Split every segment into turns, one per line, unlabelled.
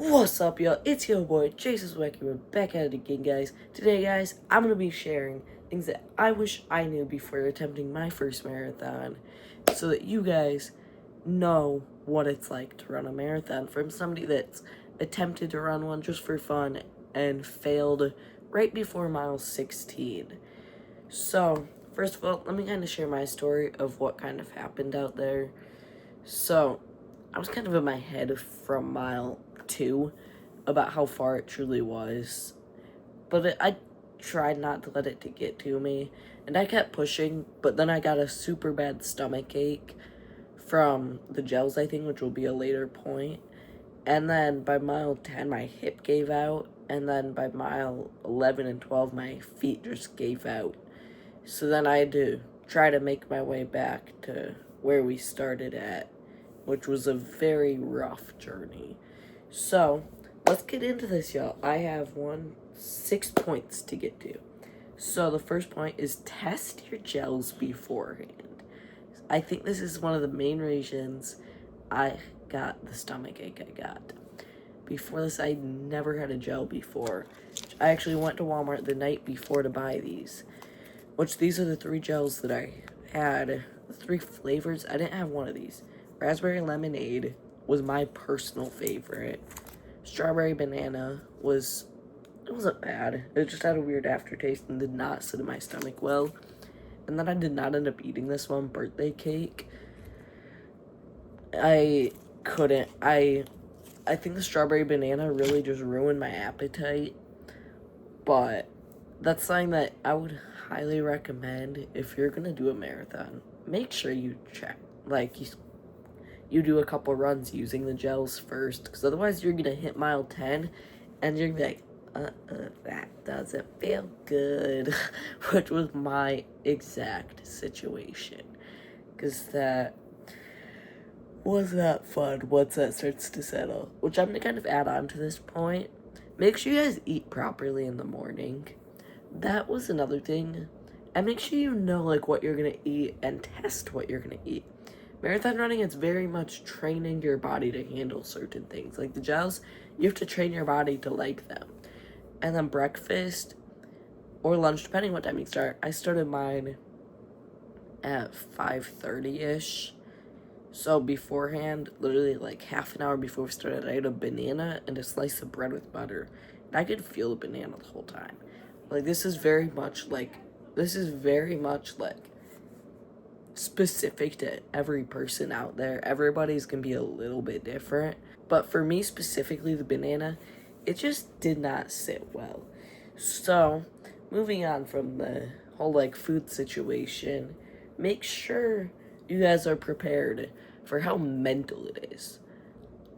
What's up, y'all? It's your boy, Jason Zwicky. We're back at it again, guys. Today, guys, I'm going to be sharing things that I wish I knew before attempting my first marathon so that you guys know what it's like to run a marathon from somebody that's attempted to run one just for fun and failed right before mile 16. So, first of all, let me kind of share my story of what kind of happened out there. So, I was kind of in my head from mile 2 about how far it truly was. But I tried not to let it to get to me. And I kept pushing, but then I got a super bad stomach ache from the gels, I think, which will be a later point. And then by mile 10, my hip gave out. And then by mile 11 and 12, my feet just gave out. So then I had to try to make my way back to where we started at, which was a very rough journey. So, let's get into this, y'all. I have 6 points to get to. So, the first point is test your gels beforehand. I think this is one of the main reasons I got the stomach ache I got. Before this, I never had a gel before. I actually went to Walmart the night before to buy these, which these are the 3 gels that I had. The 3 flavors, I didn't have one of these. Raspberry lemonade was my personal favorite. Strawberry banana it wasn't bad. It just had a weird aftertaste and did not sit in my stomach well. And then I did not end up eating this one, birthday cake. I couldn't. I think the strawberry banana really just ruined my appetite. But that's something that I would highly recommend if you're gonna do a marathon. Make sure you check, you do a couple runs using the gels first, because otherwise you're gonna hit mile 10 and you're gonna be like, that doesn't feel good, which was my exact situation, because that was not fun once that starts to settle. Which I'm gonna kind of add on to this point. Make sure you guys eat properly in the morning. That was another thing. And make sure you know what you're gonna eat and test what you're gonna eat. Marathon running is very much training your body to handle certain things. Like the gels, you have to train your body to like them. And then breakfast or lunch, depending what time you start. I started mine at 5:30-ish. So beforehand, literally half an hour before we started, I had a banana and a slice of bread with butter. And I could feel the banana the whole time. This is very much specific to every person out there. Everybody's gonna be a little bit different. But for me specifically, the banana, it just did not sit well. So, moving on from the whole food situation, make sure you guys are prepared for how mental it is.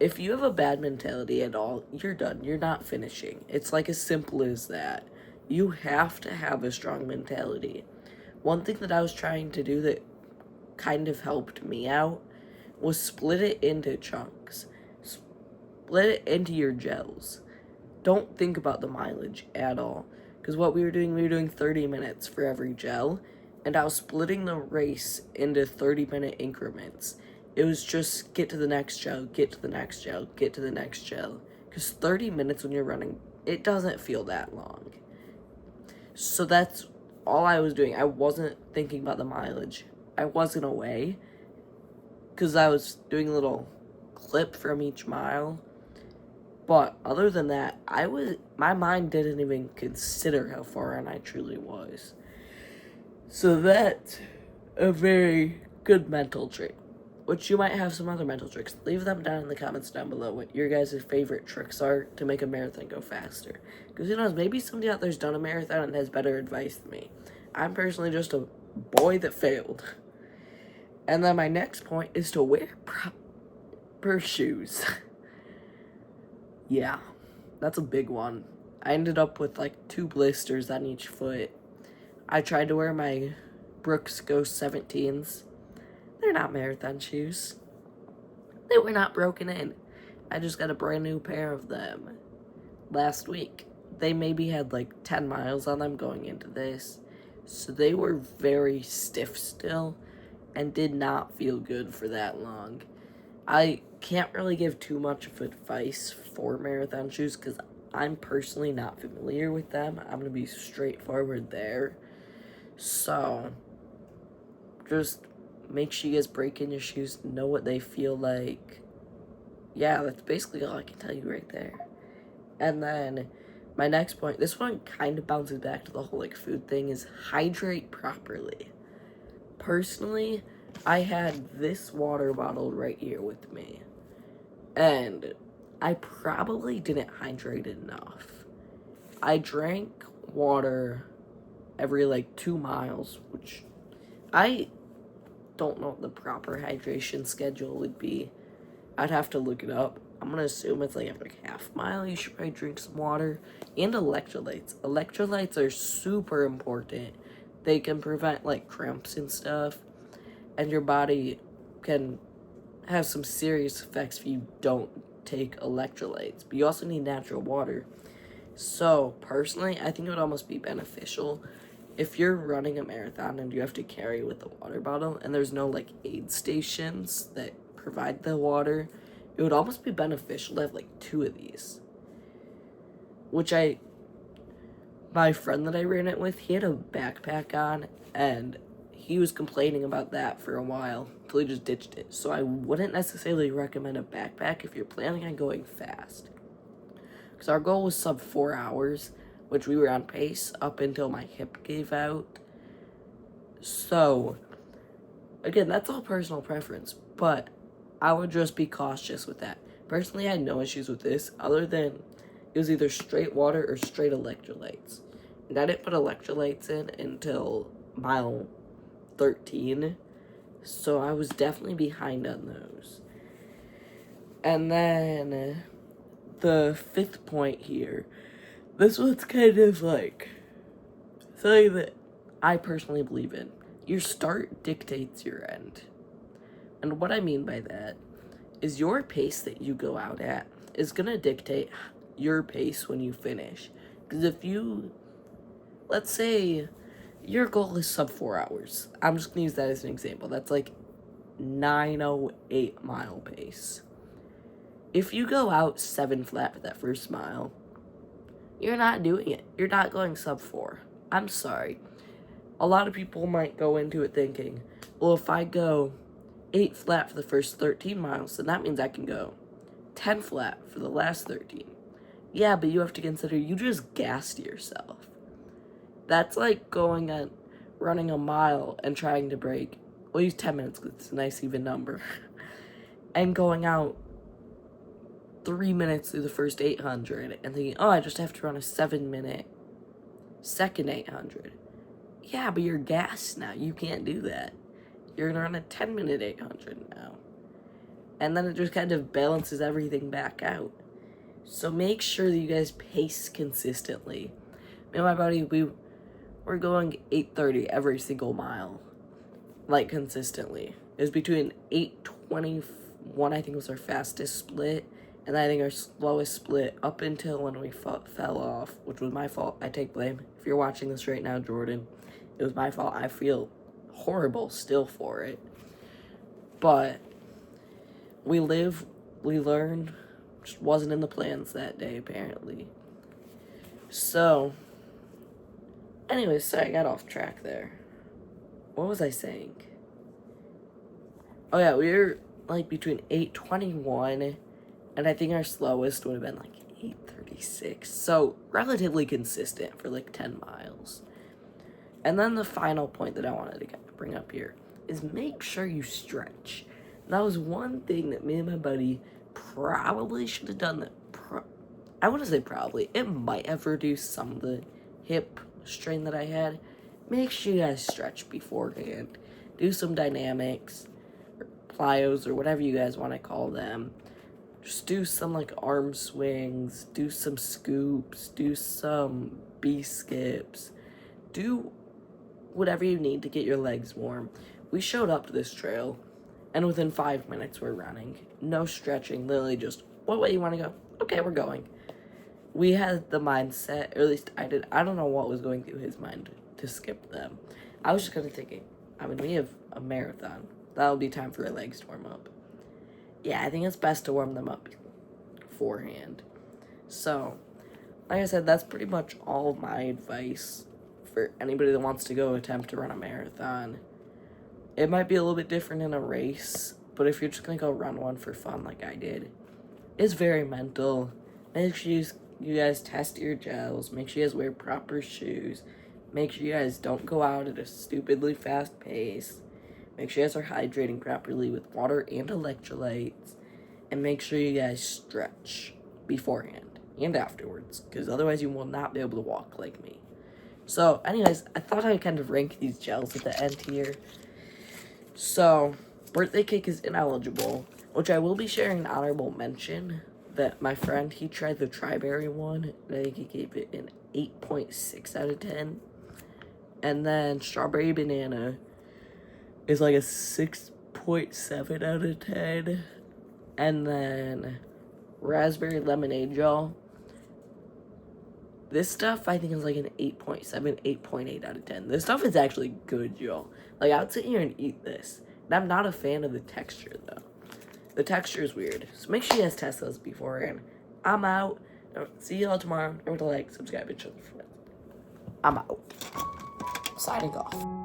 If you have a bad mentality at all, you're done. You're not finishing. It's as simple as that. You have to have a strong mentality. One thing that I was trying to do that kind of helped me out was split it into chunks. Split it into your gels. Don't think about the mileage at all. Because what we were doing 30 minutes for every gel. And I was splitting the race into 30-minute increments. It was just get to the next gel, get to the next gel, get to the next gel. Because 30 minutes when you're running, it doesn't feel that long. So that's all I was doing. I wasn't thinking about the mileage. I wasn't away, because I was doing a little clip from each mile. But other than that, my mind didn't even consider how far in I truly was. So that's a very good mental trick. Which you might have some other mental tricks. Leave them down in the comments down below what your guys' favorite tricks are to make a marathon go faster. Because who knows, maybe somebody out there's done a marathon and has better advice than me. I'm personally just a boy that failed. And then my next point is to wear proper shoes. Yeah, that's a big one. I ended up with 2 blisters on each foot. I tried to wear my Brooks Ghost 17s. They're not marathon shoes. They were not broken in. I just got a brand new pair of them last week. They maybe had 10 miles on them going into this. So they were very stiff still and did not feel good for that long. I can't really give too much of advice for marathon shoes because I'm personally not familiar with them. I'm going to be straightforward there. So, just make sure you guys break in your shoes, know what they feel like. Yeah, that's basically all I can tell you right there. And then my next point, this one kind of bounces back to the whole like food thing, is hydrate properly. Personally, I had this water bottle right here with me, and I probably didn't hydrate enough. I drank water every like 2 miles, which I don't know what the proper hydration schedule would be. I'd have to look it up. I'm gonna assume it's like every half mile you should probably drink some water. And electrolytes. Electrolytes are super important. They can prevent like cramps and stuff, and your body can have some serious effects if you don't take electrolytes. But you also need natural water. So, personally, I think it would almost be beneficial if you're running a marathon and you have to carry with a water bottle and there's no like aid stations that provide the water. It would almost be beneficial to have like 2 of these. Which my friend that I ran it with, he had a backpack on, and he was complaining about that for a while until he just ditched it. So I wouldn't necessarily recommend a backpack if you're planning on going fast. Because our goal was sub 4 hours, which we were on pace up until my hip gave out. So, again, that's all personal preference, but I would just be cautious with that. Personally, I had no issues with this, other than it was either straight water or straight electrolytes. And I didn't put electrolytes in until mile 13, so I was definitely behind on those. And then the 5th point here, this one's kind of like something that I personally believe in. Your start dictates your end. And what I mean by that is your pace that you go out at is going to dictate your pace when you finish. Because if you, let's say your goal is sub 4 hours. I'm just going to use that as an example. That's like 9:08 mile pace. If you go out 7 flat for that first mile, you're not doing it. You're not going sub 4. I'm sorry. A lot of people might go into it thinking, well, if I go 8 flat for the first 13 miles, then that means I can go 10 flat for the last 13. Yeah, but you have to consider you just gassed yourself. That's like going and running a mile and trying to break, we'll use 10 minutes because it's a nice even number, and going out 3 minutes through the first 800 and thinking, oh, I just have to run a 7-minute second 800. Yeah, but you're gassed now. You can't do that. You're going to run a 10-minute 800 now. And then it just kind of balances everything back out. So make sure that you guys pace consistently. Me and my buddy, we're going 8:30 every single mile. Like, consistently. It was between 8:21, I think was our fastest split, and I think our slowest split up until when we fell off, which was my fault. I take blame. If you're watching this right now, Jordan, it was my fault. I feel horrible still for it. But we live, we learn. Just wasn't in the plans that day, apparently. So, anyways, sorry, I got off track there. What was I saying? Oh yeah, we were like between 8:21 and I think our slowest would have been like 8:36. So relatively consistent for like 10 miles. And then the final point that I wanted to bring up here is make sure you stretch. That was one thing that me and my buddy probably should have done. I want to say probably. It might have reduced some of the hip strain that I had. Make sure you guys stretch beforehand. Do some dynamics, or plyos, or whatever you guys want to call them. Just do some like arm swings, do some scoops, do some B-skips. Do whatever you need to get your legs warm. We showed up to this trail, and within 5 minutes we're running. No stretching, literally just, what way you want to go? Okay, we're going. We had the mindset, or at least I did. I don't know what was going through his mind to skip them. I was just kind of thinking, I mean, we have a marathon. That'll be time for our legs to warm up. yeah, I think it's best to warm them up beforehand. So, like I said, that's pretty much all of my advice for anybody that wants to go attempt to run a marathon. It might be a little bit different in a race, but if you're just gonna go run one for fun like I did, it's very mental. Make sure you guys test your gels. Make sure you guys wear proper shoes. Make sure you guys don't go out at a stupidly fast pace. Make sure you guys are hydrating properly with water and electrolytes. And make sure you guys stretch beforehand and afterwards, because otherwise you will not be able to walk like me. So, anyways, I thought I'd kind of rank these gels at the end here. So, birthday cake is ineligible, which I will be sharing an honorable mention that my friend, he tried the Tri-Berry one, and I think he gave it an 8.6 out of 10. And then strawberry banana is like a 6.7 out of 10. And then raspberry lemonade gel, this stuff I think is like an 8.7, 8.8 out of 10. This stuff is actually good, y'all. Like, I would sit here and eat this. And I'm not a fan of the texture, though. The texture is weird. So make sure you guys test those beforehand. I'm out. See y'all tomorrow. Remember to like, subscribe, and share with friends. I'm out. Signing off.